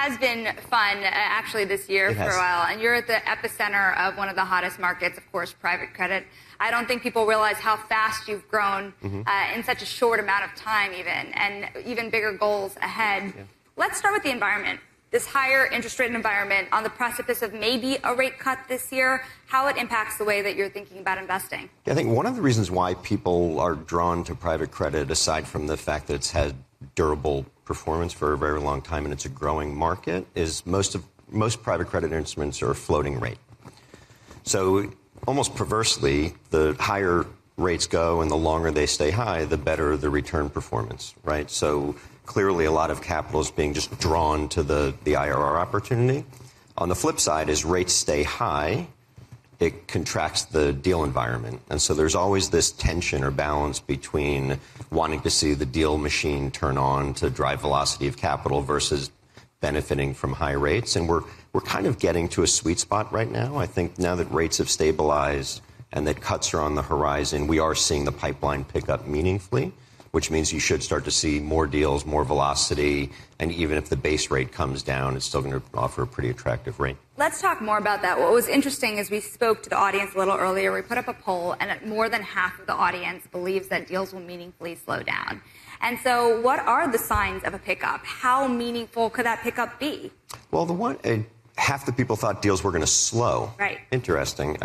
has been fun, actually, this year for a while. And you're at the epicenter of one of the hottest markets, of course, private credit. I don't think people realize how fast you've grown in such a short amount of time, and even bigger goals ahead. Yeah. Let's start with the environment. This higher interest rate environment on the precipice of maybe a rate cut this year, how it impacts the way that you're thinking about investing. Yeah, I think one of the reasons why people are drawn to private credit, aside from the fact that it's had durable performance for a very long time and it's a growing market, is most private credit instruments are floating rate. So almost perversely, the higher rates go and the longer they stay high, the better the return performance, right? So clearly a lot of capital is being just drawn to the IRR opportunity. On the flip side, as rates stay high, it contracts the deal environment. And so there's always this tension or balance between wanting to see the deal machine turn on to drive velocity of capital versus benefiting from high rates. And we're kind of getting to a sweet spot right now. I think now that rates have stabilized and that cuts are on the horizon, we are seeing the pipeline pick up meaningfully, which means you should start to see more deals, more velocity, and even if the base rate comes down, it's still going to offer a pretty attractive rate. Let's talk more about that. What was interesting is we spoke to the audience a little earlier. We put up a poll, and more than half of the audience believes that deals will meaningfully slow down. And so what are the signs of a pickup? How meaningful could that pickup be? Well, half the people thought deals were going to slow. Right. Interesting.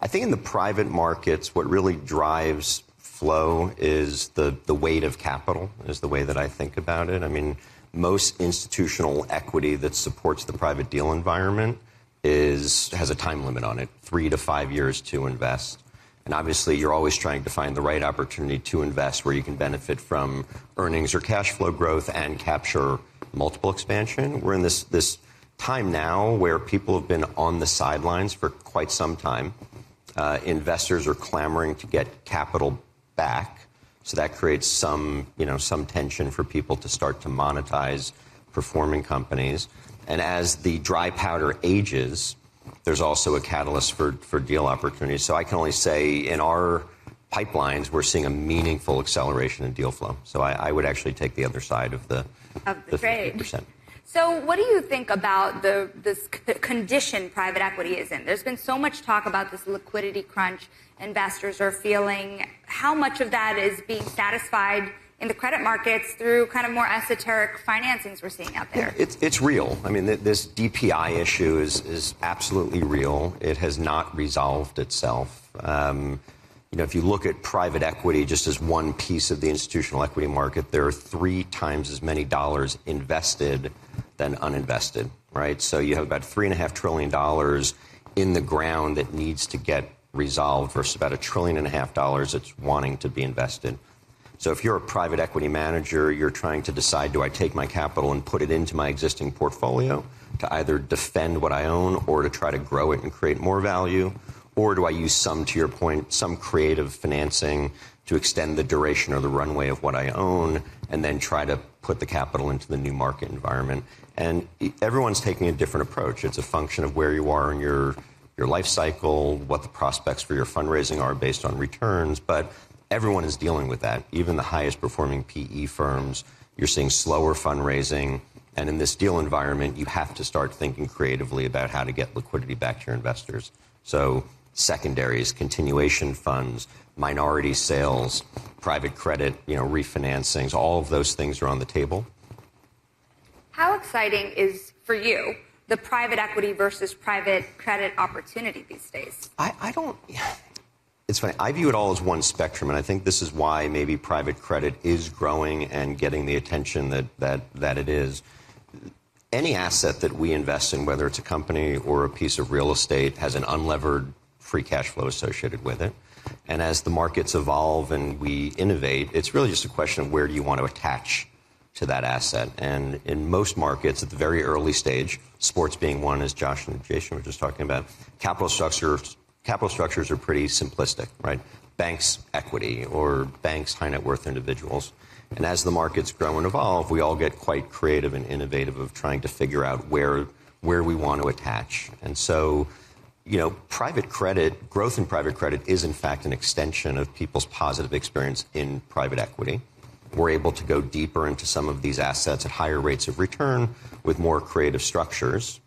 I think in the private markets, what really drives flow is the weight of capital, is the way that I think about it. I mean, most institutional equity that supports the private deal environment has a time limit on it, 3 to 5 years to invest. And obviously, you're always trying to find the right opportunity to invest where you can benefit from earnings or cash flow growth and capture multiple expansion. We're in this time now where people have been on the sidelines for quite some time. Investors are clamoring to get capital back. So that creates some tension for people to start to monetize performing companies. And as the dry powder ages, there's also a catalyst for deal opportunities. So I can only say in our pipelines, we're seeing a meaningful acceleration in deal flow. So I would actually take the other side of the trade. 50%. So what do you think about this condition private equity is in? There's been so much talk about this liquidity crunch investors are feeling. How much of that is being satisfied in the credit markets through kind of more esoteric financings we're seeing out there? Yeah, it's real. I mean, this DPI issue is absolutely real. It has not resolved itself. If you look at private equity just as one piece of the institutional equity market, there are 3 times as many dollars invested than uninvested, right? So you have about $3.5 trillion in the ground that needs to get resolved versus about $1.5 trillion that's wanting to be invested. So if you're a private equity manager, you're trying to decide, do I take my capital and put it into my existing portfolio to either defend what I own or to try to grow it and create more value? Or do I use to your point, some creative financing to extend the duration or the runway of what I own and then try to put the capital into the new market environment? And everyone's taking a different approach. It's a function of where you are in your life cycle, what the prospects for your fundraising are based on returns, but everyone is dealing with that. Even the highest performing PE firms, you're seeing slower fundraising. And in this deal environment, you have to start thinking creatively about how to get liquidity back to your investors. So secondaries, continuation funds, minority sales, private credit, refinancings, all of those things are on the table. How exciting is, for you, the private equity versus private credit opportunity these days? It's funny. I view it all as one spectrum, and I think this is why maybe private credit is growing and getting the attention that it is. Any asset that we invest in, whether it's a company or a piece of real estate, has an unlevered free cash flow associated with it. And as the markets evolve and we innovate, it's really just a question of where do you want to attach to that asset. And in most markets, at the very early stage, sports being one, as Josh and Jason were just talking about, capital structures are pretty simplistic, right? Banks, equity, or banks, high net worth individuals. And as the markets grow and evolve, we all get quite creative and innovative of trying to figure out where we want to attach. And so, private credit, growth in private credit is in fact an extension of people's positive experience in private equity. We're able to go deeper into some of these assets at higher rates of return with more creative structures.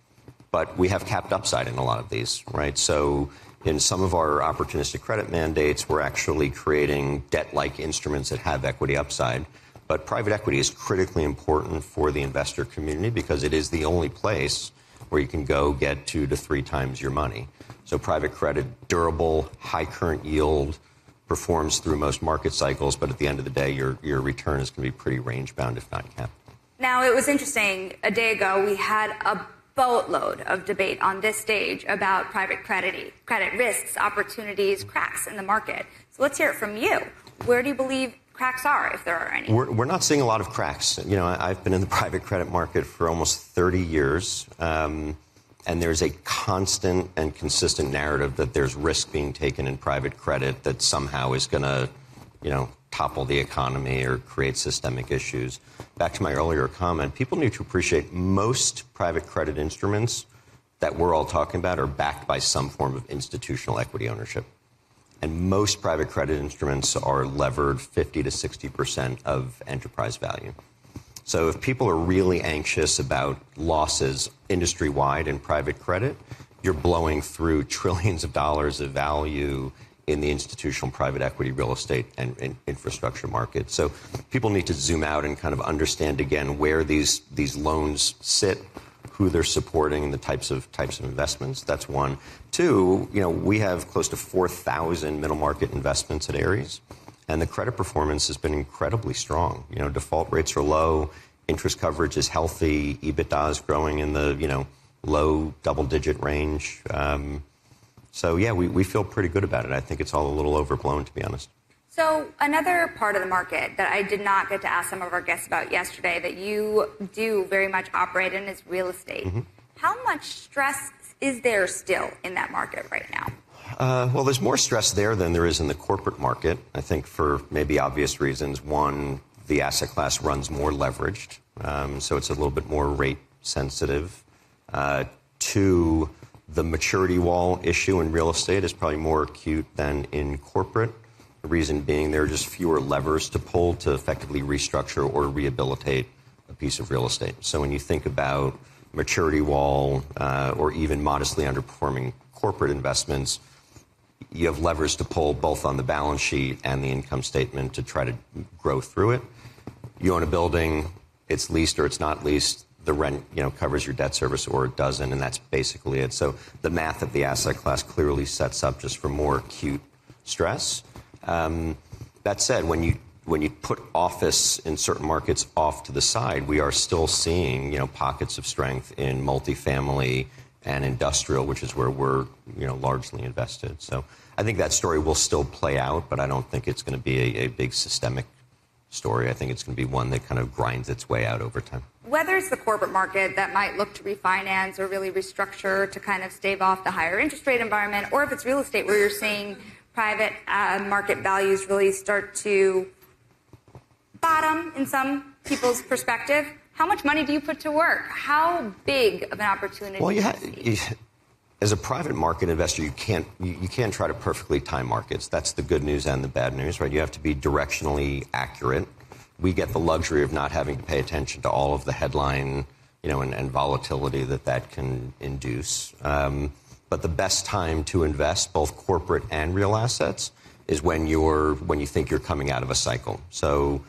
But we have capped upside in a lot of these, right? So in some of our opportunistic credit mandates, we're actually creating debt-like instruments that have equity upside. But private equity is critically important for the investor community because it is the only place where you can go get 2 to 3 times your money. So private credit, durable, high current yield, performs through most market cycles, but at the end of the day, your return is going to be pretty range-bound, if not capped. Now, it was interesting. A day ago, we had a boatload of debate on this stage about private credit risks, opportunities, cracks in the market. So let's hear it from you. Where do you believe cracks are, if there are any? We're not seeing a lot of cracks. You know, I've been in the private credit market for almost 30 years, and there's a constant and consistent narrative that there's risk being taken in private credit that somehow is going to, you know, topple the economy or create systemic issues. Back to my earlier comment, people need to appreciate most private credit instruments that we're all talking about are backed by some form of institutional equity ownership. And most private credit instruments are levered 50 to 60% of enterprise value. So if people are really anxious about losses industry-wide in private credit, you're blowing through trillions of dollars of value in the institutional private equity, real estate, and infrastructure market. So people need to zoom out and kind of understand again where these loans sit, who they're supporting, the types of investments. That's one. Two, you know, we have close to 4,000 middle market investments at Ares, and the credit performance has been incredibly strong. You know, default rates are low, interest coverage is healthy, EBITDA is growing in the, you know, low double-digit range. So, yeah, we feel pretty good about it. I think it's all a little overblown, to be honest. So another part of the market that I did not get to ask some of our guests about yesterday that you do very much operate in is real estate. Mm-hmm. How much stress is there still in that market right now? Well, there's more stress there than there is in the corporate market, I think, for maybe obvious reasons. One, the asset class runs more leveraged, so it's a little bit more rate sensitive. Two, the maturity wall issue in real estate is probably more acute than in corporate. The reason being there are just fewer levers to pull to effectively restructure or rehabilitate a piece of real estate. So when you think about maturity wall or even modestly underperforming corporate investments, you have levers to pull both on the balance sheet and the income statement to try to grow through it. You own a building, it's leased or it's not leased, the rent, you know, covers your debt service or it doesn't, and that's basically it. So the math of the asset class clearly sets up just for more acute stress. That said, when you put office in certain markets off to the side, we are still seeing, you know, pockets of strength in multifamily and industrial, which is where we're, you know, largely invested. So I think that story will still play out, but I don't think it's going to be a big systemic story. I think it's going to be one that kind of grinds its way out over time. Whether it's the corporate market that might look to refinance or really restructure to kind of stave off the higher interest rate environment, or if it's real estate where you're seeing private market values really start to bottom in some people's perspective, how much money do you put to work? How big of an opportunity? Well, as a private market investor, you can't try to perfectly time markets. That's the good news and the bad news, right? You have to be directionally accurate. We get the luxury of not having to pay attention to all of the headline, you know, and volatility that can induce. But the best time to invest, both corporate and real assets, is when you think you're coming out of a cycle. So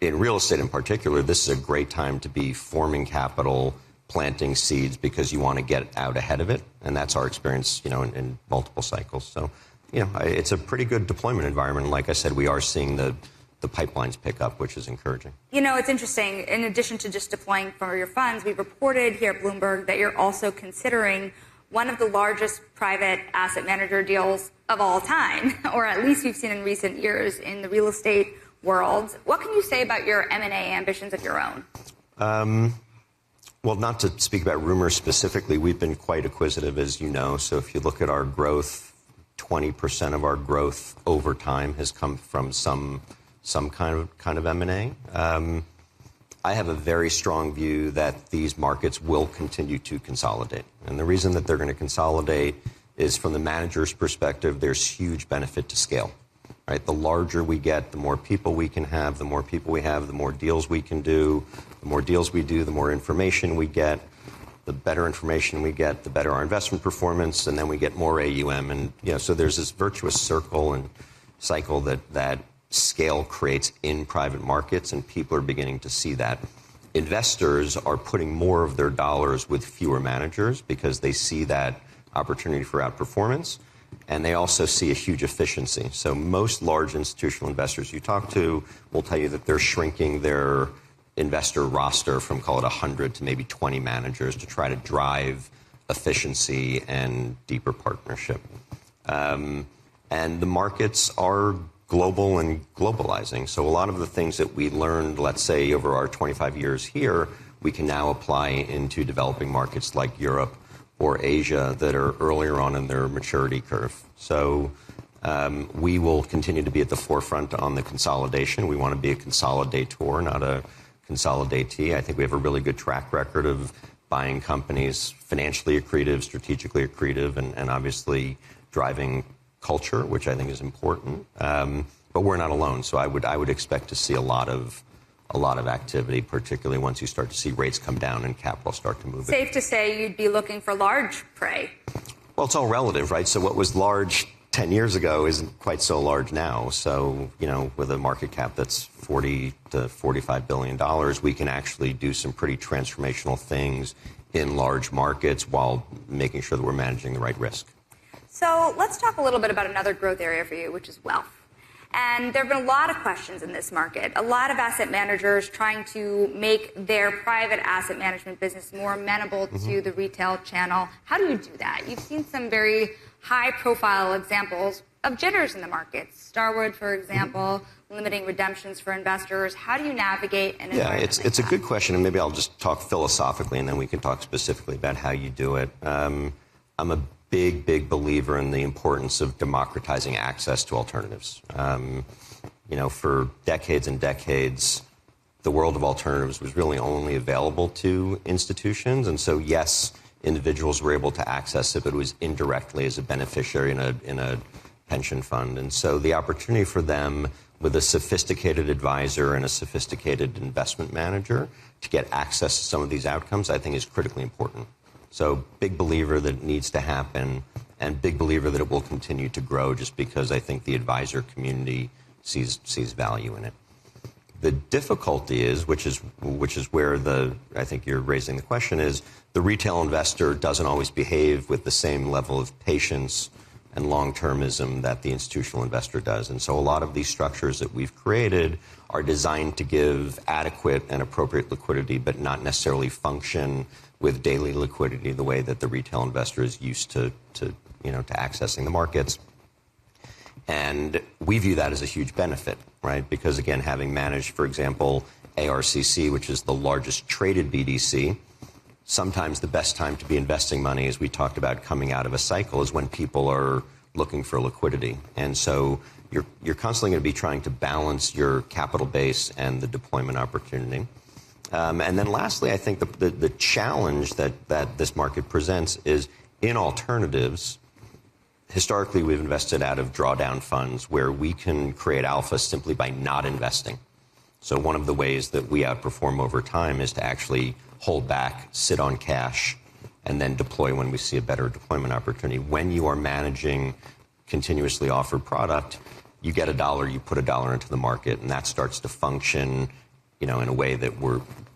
in real estate in particular, this is a great time to be forming capital, planting seeds, because you want to get out ahead of it. And that's our experience, you know, in multiple cycles. So, you know, it's a pretty good deployment environment. And like I said, we are seeing the pipelines pick up, which is encouraging. You know, it's interesting. In addition to just deploying for your funds, we've reported here at Bloomberg that you're also considering one of the largest private asset manager deals of all time, or at least we've seen in recent years in the real estate world. What can you say about your M&A ambitions of your own? Well, not to speak about rumors specifically, we've been quite acquisitive, as you know. So if you look at our growth, 20% of our growth over time has come from some kind of M&A. I have a very strong view that these markets will continue to consolidate. And the reason that they're going to consolidate is, from the manager's perspective, there's huge benefit to scale. right? The larger we get, the more people we can have. The more people we have, the more deals we can do. The more deals we do, the more information we get. The better information we get, the better our investment performance, and then we get more AUM. And so there's this virtuous circle and cycle that scale creates in private markets, and people are beginning to see that. Investors are putting more of their dollars with fewer managers because they see that opportunity for outperformance, and they also see a huge efficiency. So most large institutional investors you talk to will tell you that they're shrinking their investor roster from, call it 100 to maybe 20 managers to try to drive efficiency and deeper partnership. And the markets are global and globalizing. So a lot of the things that we learned, let's say, over our 25 years here, we can now apply into developing markets like Europe or Asia that are earlier on in their maturity curve. So we will continue to be at the forefront on the consolidation. We want to be a consolidator, not a consolidatee. I think we have a really good track record of buying companies financially accretive, strategically accretive, and obviously driving culture, which I think is important. But we're not alone. So I would expect to see a lot of activity, particularly once you start to see rates come down and capital start to move. Safe to say you'd be looking for large prey. Well, it's all relative, right? So what was large 10 years ago isn't quite so large now. So, with a market cap that's $40 to $45 billion, we can actually do some pretty transformational things in large markets while making sure that we're managing the right risk. So let's talk a little bit about another growth area for you, which is wealth. And there have been a lot of questions in this market. A lot of asset managers trying to make their private asset management business more amenable to the retail channel. How do you do that? You've seen some very high-profile examples of jitters in the markets. Starwood, for example, limiting redemptions for investors. How do you navigate an environment it's a good question, and maybe I'll just talk philosophically, and then we can talk specifically about how you do it. I'm a big believer in the importance of democratizing access to alternatives. For decades and decades, the world of alternatives was really only available to institutions, and so yes, individuals were able to access it, but it was indirectly as a beneficiary in a pension fund. And so the opportunity for them with a sophisticated advisor and a sophisticated investment manager to get access to some of these outcomes, I think is critically important. So big believer that it needs to happen, and big believer that it will continue to grow just because I think the advisor community sees value in it. The difficulty is, which is where I think you're raising the question, is the retail investor doesn't always behave with the same level of patience and long-termism that the institutional investor does. And so a lot of these structures that we've created are designed to give adequate and appropriate liquidity, but not necessarily function with daily liquidity the way that the retail investor is used to accessing the markets. And we view that as a huge benefit, right? Because again, having managed, for example, ARCC, which is the largest traded BDC, sometimes the best time to be investing money, as we talked about coming out of a cycle, is when people are looking for liquidity. And so you're constantly going to be trying to balance your capital base and the deployment opportunity. And then lastly, I think the challenge that this market presents is in alternatives. Historically, we've invested out of drawdown funds where we can create alpha simply by not investing. So one of the ways that we outperform over time is to actually hold back, sit on cash, and then deploy when we see a better deployment opportunity. When you are managing continuously offered product, you get $1, you put $1 into the market, and that starts to function, in a way that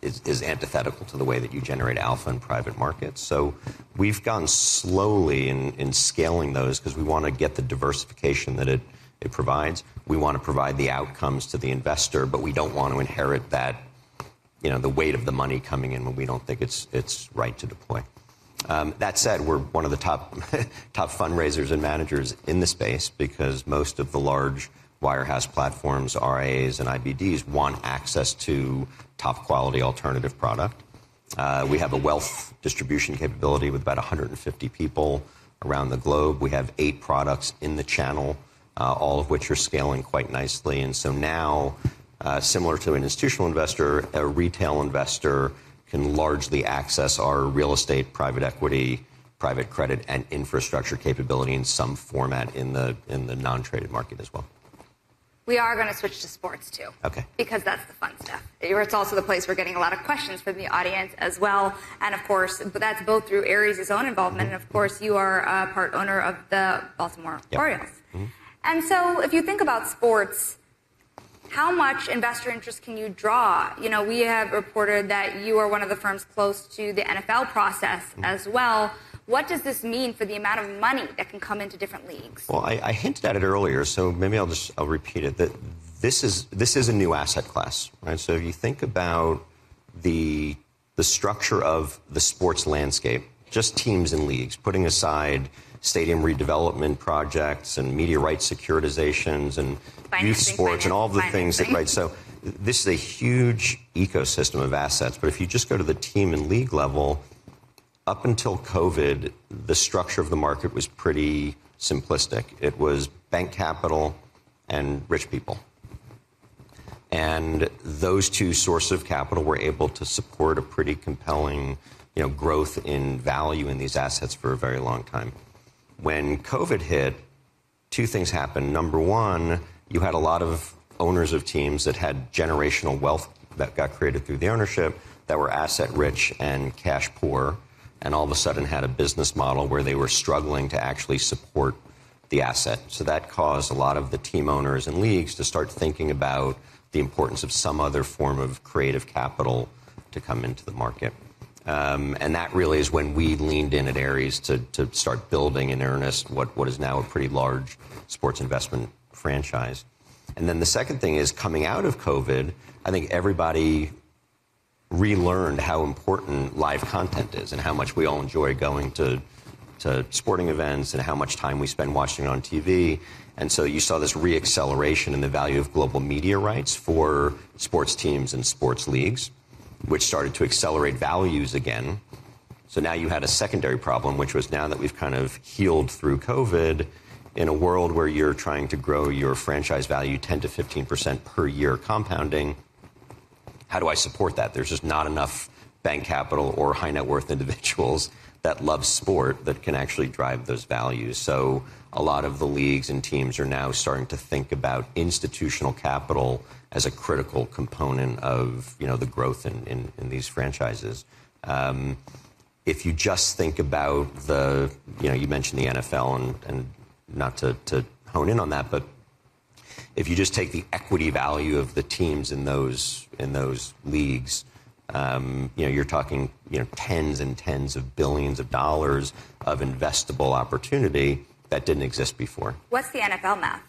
is antithetical to the way that you generate alpha in private markets. So we've gone slowly in scaling those because we want to get the diversification that it provides. We want to provide the outcomes to the investor, but we don't want to inherit that, the weight of the money coming in when we don't think it's right to deploy. That said, we're one of the top fundraisers and managers in the space because most of the large wirehouse platforms, RIAs, and IBDs want access to top quality alternative product. We have a wealth distribution capability with about 150 people around the globe. We have 8 products in the channel, all of which are scaling quite nicely. And so now, similar to an institutional investor, a retail investor can largely access our real estate, private equity, private credit, and infrastructure capability in some format in the non-traded market as well. We are going to switch to sports, too. Okay. Because that's the fun stuff. It's also the place we're getting a lot of questions from the audience as well. And, of course, that's both through Aries' own involvement. And, of course, you are a part owner of the Baltimore Orioles. And so if you think about sports, how much investor interest can you draw? You know, we have reported that you are one of the firms close to the NFL process as well. What does this mean for the amount of money that can come into different leagues? Well, I hinted at it earlier, so maybe I'll repeat it. That this is a new asset class, right? So if you think about the structure of the sports landscape, just teams and leagues, putting aside stadium redevelopment projects and media rights securitizations and youth sports and all of the things that, right? So this is a huge ecosystem of assets. But if you just go to the team and league level, up until COVID, the structure of the market was pretty simplistic. It was bank capital and rich people. And those two sources of capital were able to support a pretty compelling, growth in value in these assets for a very long time. When COVID hit, two things happened. Number one, you had a lot of owners of teams that had generational wealth that got created through the ownership that were asset rich and cash poor, and all of a sudden had a business model where they were struggling to actually support the asset. So that caused a lot of the team owners and leagues to start thinking about the importance of some other form of creative capital to come into the market. And that really is when we leaned in at Ares to start building in earnest what is now a pretty large sports investment franchise. And then the second thing is, coming out of COVID, I think everybody relearned how important live content is and how much we all enjoy going to sporting events and how much time we spend watching it on TV. And so you saw this reacceleration in the value of global media rights for sports teams and sports leagues, which started to accelerate values again. So now you had a secondary problem, which was, now that we've kind of healed through COVID, in a world where you're trying to grow your franchise value 10 to 15% per year compounding, how do I support that? There's just not enough bank capital or high net worth individuals that love sport that can actually drive those values. So a lot of the leagues and teams are now starting to think about institutional capital as a critical component of, the growth in these franchises. If you just think about you mentioned the NFL, and not to hone in on that, but if you just take the equity value of the teams in those leagues, you're talking tens and tens of billions of dollars of investable opportunity that didn't exist before. What's the NFL math?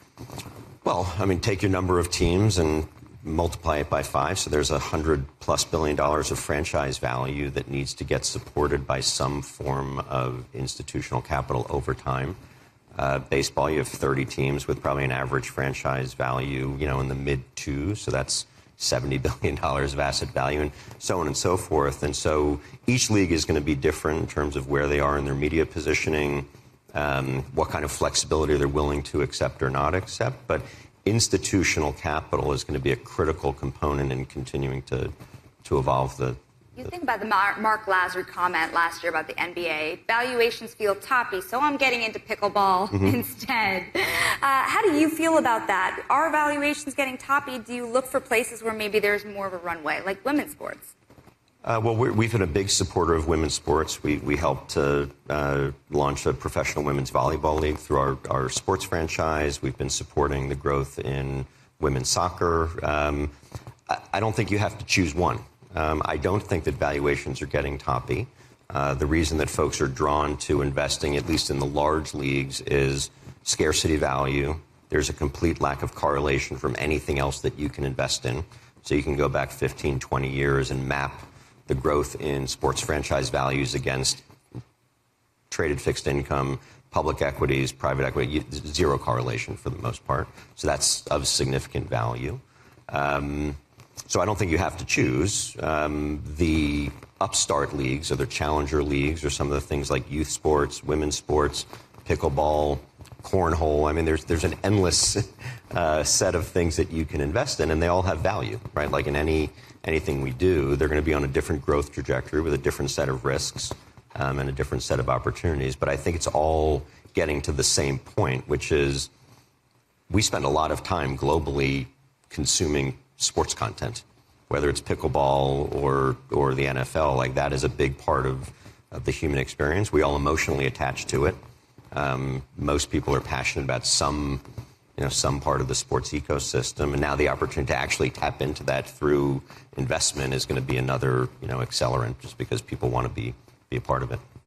Well, take your number of teams and multiply it by 5. So there's $100+ billion of franchise value that needs to get supported by some form of institutional capital over time. Baseball, you have 30 teams with probably an average franchise value, in the mid-2s. So that's $70 billion of asset value, and so on and so forth. And so each league is going to be different in terms of where they are in their media positioning, what kind of flexibility they're willing to accept or not accept. But institutional capital is going to be a critical component in continuing to evolve the. You think about the Mark Lazard comment last year about the NBA. Valuations feel toppy, so I'm getting into pickleball instead. How do you feel about that? Are valuations getting toppy? Do you look for places where maybe there's more of a runway, like women's sports? Well, we've been a big supporter of women's sports. We helped to launch a professional women's volleyball league through our sports franchise. We've been supporting the growth in women's soccer. I don't think you have to choose one. I don't think that valuations are getting toppy. The reason that folks are drawn to investing, at least in the large leagues, is scarcity value. There's a complete lack of correlation from anything else that you can invest in. So you can go back 15, 20 years and map the growth in sports franchise values against traded fixed income, public equities, private equity, zero correlation for the most part. So that's of significant value. So I don't think you have to choose. The upstart leagues or the challenger leagues or some of the things like youth sports, women's sports, pickleball, cornhole. There's an endless set of things that you can invest in, and they all have value, right? Like in anything we do, they're going to be on a different growth trajectory with a different set of risks and a different set of opportunities. But I think it's all getting to the same point, which is we spend a lot of time globally consuming sports content, whether it's pickleball or the NFL. Like, that is a big part of the human experience. We all emotionally attach to it. Most people are passionate about some part of the sports ecosystem, and now the opportunity to actually tap into that through investment is going to be another, accelerant, just because people want to be a part of it.